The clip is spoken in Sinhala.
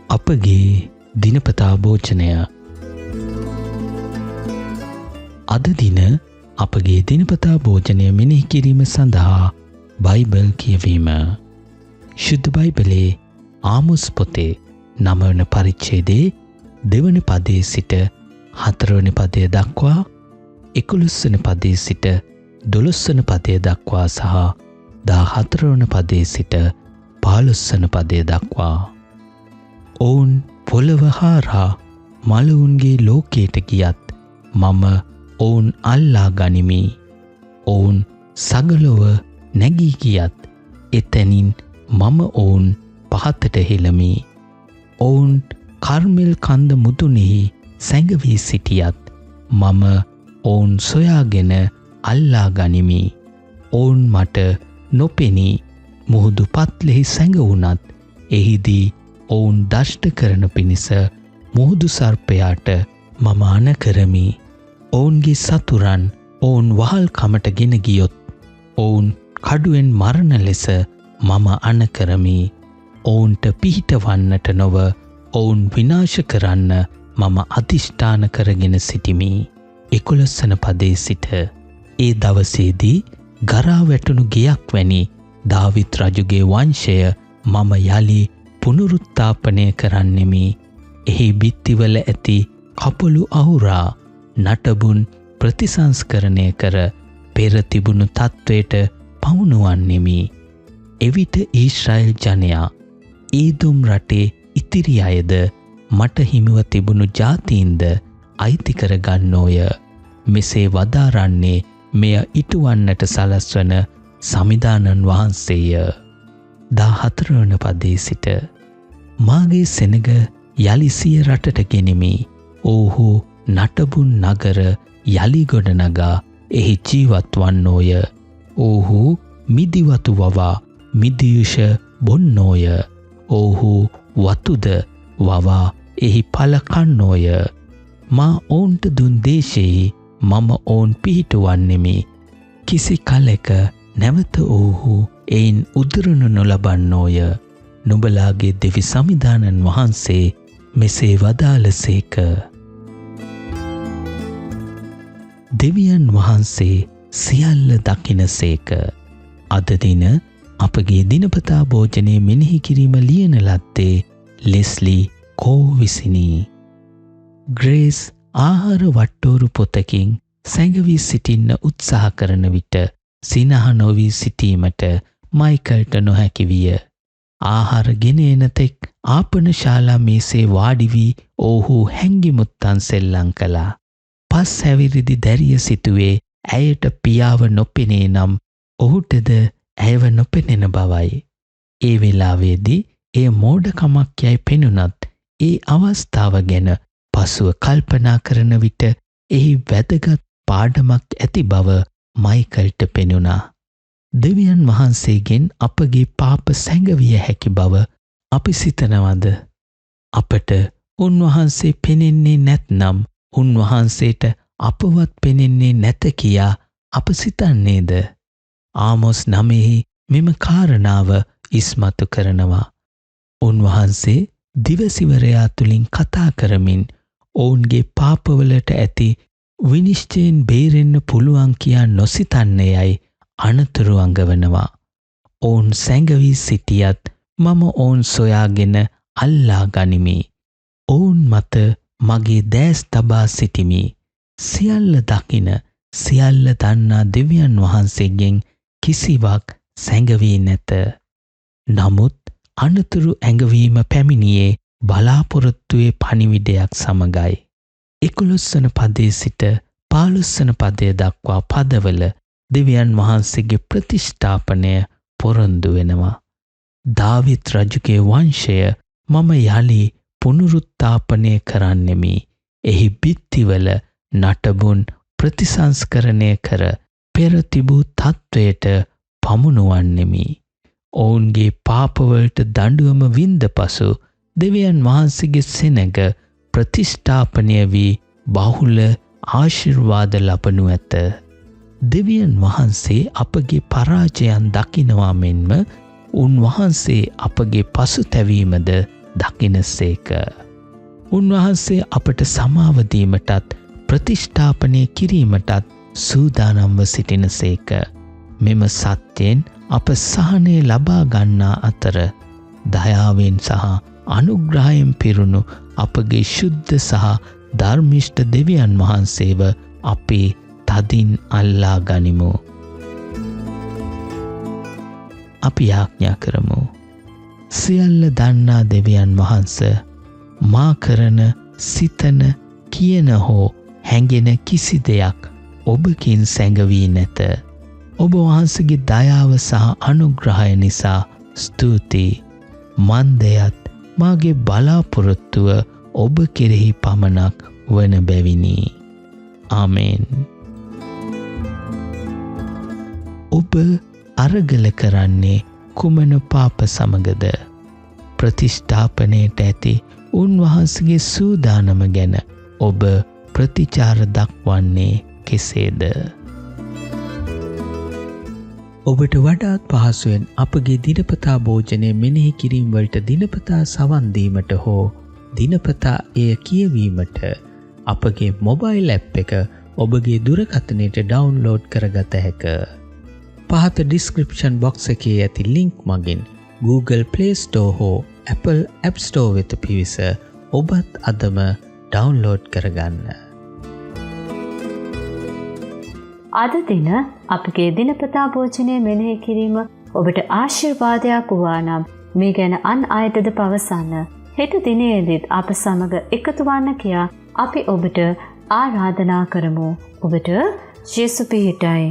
අපගේ දිනපතා භෝජනය. අද දින අපගේ දිනපතා භෝජනය මෙනෙහි කිරීම සඳහා බයිබල් කියවීම. ශුද්ධ බයිබලයේ ආමොස් පොතේ 9 වන පරිච්ඡේදයේ 2 වන පදයේ සිට 4 වන පදය දක්වා 11 වන පදයේ සිට 12 වන පදය දක්වා සහ 14 වන පදයේ සිට 15 වන පදය දක්වා. ඔවුන් පොළව හාරා මලවුන්ගේ ලෝකයට ගියත් මම ඔවුන් අල්ලා ගනිමි. ඔවුන් සගලොව නැගී ගියත් එතැනින් මම ඔවුන් පහතට හෙළමි. ඔවුන් කර්මෙල් කන්ද මුදුනෙහි සැඟවී සිටියත් මම ඔවුන් සොයාගෙන අල්ලා ගනිමි. ඔවුන් මට නොපෙනී මුහුදු පත්ලෙහි සැඟවුණත් එහිදී ඔවුන් දෂ්ට කරන පිණිස මුහුදු සර්පයාට මම අණ කරමි. ඔවුන්ගේ සතුරන් ඔවුන් වහල්කමට ගෙන ගියොත් ඔවුන් කඩුවෙන් මරණ ලෙස මම අණ කරමි. ඔවුන්ට පිහිටවන්නට නොව ඔවුන් විනාශ කරන්න මම අධිෂ්ඨාන කරගෙන සිටිමි. 11 වන පදයේ සිට ඒ දවසේදී ගරා වැටුණු ගෙයක් වැනි දාවිත් රජුගේ වංශය මම යලි පුනරුත්ථාපනය කරන්නෙමි. එහි බිත්තිවල ඇති කපළු අහුරා නටබුන් ප්‍රතිසංස්කරණය කර පෙර තිබුණු තත්වයට පමුණුවන්නෙමි. එවිට ඊශ්‍රායෙල් ජනයා ඊදුම් රටේ ඉතිරි අයද මට හිමිව තිබුණු ජාතීන්ද අයිති කර ගන්නෝය. මෙසේ වදාරන්නේ මෙය ඉටුවන්නට සලස්වන සමිදානන් වහන්සේය. 14 වන පදයේ සිට මාගේ සෙනග යලි සිය රටට ගෙනිමි. ඔවුහු නටබුන් නගර යලි ගොඩනගා එහි ජීවත් වන්නෝය. ඔවුහු මිදිවතු වවා මිදියුෂ බොන්නෝය. ඔවුහු වතුද වවා එහි පල කන්නෝය. මා ඔවුන්ට දුන් දේශයෙහි මම ඔවුන් පිහිටුවන්නෙමි. කිසි කලෙක නැවත ඔවුහු එයින් උදුරනු නොලබන්නෝය. නුඹලාගේ දෙවි සමිදානන් වහන්සේ මෙසේ වදාළසේක. දෙවියන් වහන්සේ සියල්ල දකිනසේක. අද දින අපගේ දිනපතා භෝජනයේ මෙනෙහි කිරීම ලියන ලද්දේ ලෙස්ලි කෝ විසිනි. ග්‍රේස් ආහාර වට්ටෝරු පොතකින් සැඟවී සිටින්න උත්සාහ කරන විට සිනහ නොවී සිටීමට මයිකල්ට නොහැකි විය. ආහාර ගෙන එන තෙක් ආපනශාලා මේසේ වාඩි වී ඔවුහු හැංගිමුත්තන් සෙල්ලම් කළා. පස් හැවිරිදි දැරිය සිටුවේ ඇයට පියාව නොපෙනේ නම් ඔහුටද ඇයව නොපෙනෙන බවයි. ඒ වෙලාවේදී එය මෝඩකමක් යයි පෙනුනත් ඒ අවස්ථාව ගැන පසුව කල්පනා කරන විට එහි වැදගත් පාඩමක් ඇති බව මයිකල්ට පෙනුණා. දෙවියන් වහන්සේගෙන් අපගේ පාප සැඟවිය හැකි බව අපි සිතනවද? අපට උන්වහන්සේ පෙනෙන්නේ නැත්නම් උන්වහන්සේට අපවත් පෙනෙන්නේ නැත කියා අප සිතන්නේද? ආමොස් 9 මෙම කාරණාව ඉස්මතු කරනවා. උන්වහන්සේ දිවසිවරයා තුලින් කතා කරමින් ඔවුන්ගේ පාපවලට ඇති විනිශ්චයෙන් බේරෙන්න පුළුවන් කියා නොසිතන්නේ යයි අනතුරු අඟවනවා. ඔවුන් සැඟවී සිටියත් මම ඔවුන් සොයාගෙන අල්ලා ගනිමි. ඔවුන් මත මගේ දෑස් තබා සිටිමි. සියල්ල දකින සියල්ල දන්නා දෙවියන් වහන්සේගෙන් කිසිවක් සැඟවී නැත. නමුත් අනතුරු ඇඟවීම පැමිණියේ බලාපොරොත්තුවේ පණිවිඩයක් සමගයි. 11 වන පදයේ සිට 15 වන පදය දක්වා පදවල දෙවියන් වහන්සේගේ ප්‍රතිෂ්ඨාපනය පොරොන්දු වෙනවා. දාවිත් රජුගේ වංශය මම යලි පුනරුත්ථාපනය කරන්නෙමි. එහි බිත්තිවල නටබුන් ප්‍රතිසංස්කරණය කර පෙර තිබූ තත්වයට පමුණුවන්නෙමි. ඔවුන්ගේ පාපවලට දඬුවම වින්ද පසු දෙවියන් වහන්සේගේ සෙනග ප්‍රතිෂ්ඨාපනය වී බහුල ආශිර්වාද ලබනු ඇත. දෙවියන් වහන්සේ අපගේ පරාජයන් දකිනවා මෙන්ම උන්වහන්සේ අපගේ පසුතැවීමද දකිනසේක. උන්වහන්සේ අපට සමාව දීමටත් ප්‍රතිෂ්ඨාපනය කිරීමටත් සූදානම්ව සිටිනසේක. මෙම සත්‍යයෙන් අප සහනය ලබා ගන්නා අතර දයාවෙන් සහ අනුග්‍රහයෙන් පිරුණු අපගේ ශුද්ධ සහ ධර්මිෂ්ඨ දෙවියන් වහන්සේව අපි තදින් අල්ලා ගනිමු. අපි යාඥා කරමු. සියල්ල දන්නා දෙවියන් වහන්ස, මා කරන, සිතන, කියන හෝ හැඟෙන කිසි දෙයක් ඔබකින් සැඟවී නැත. ඔබ වහන්සේගේ දයාව සහ අනුග්‍රහය නිසා ස්තුතියි. මන්දයත් මාගේ බලාපොරොත්තුව ඔබ කෙරෙහි පමණක් වන බැවිනි. ආමෙන්. ඔබ අරගල කරන්නේ කුමන පාප සමගද? ප්‍රතිෂ්ඨාපනයට ඇති උන්වහන්සේගේ සූදානම ගැන ඔබ ප්‍රතිචාර දක්වන්නේ කෙසේද? ඔබට වඩාත් පහසුවෙන් අපගේ දිනපතා භෝජනය මෙනෙහි කිරීම වලට දිනපතා සවන් දීමට හෝ දිනපතා එය කියවීමට අපගේ මොබයිල් ඇප් එක ඔබගේ දුරකථනයට ඩවුන්ලෝඩ් කරගත හැක. පහත ඩිස්ක්‍රිප්ෂන් බොක්ස් එකේ ඇති ලින්ක් මගින් Google Play Store හෝ Apple App Store වෙත පිවිස ඔබත් අදම ඩවුන්ලෝඩ් කරගන්න. අද දින අපගේ දිනපතා භෝජනය මෙනෙහි කිරීම ඔබට ආශිර්වාදයක් වූවා නම් මේ ගැන අන් අයටද පවසන්න. හෙට දිනයේදීත් අප සමග එකතු වන්න කියා අපි ඔබට ආරාධනා කරමු. ඔබට ජේසු පිහිටයි.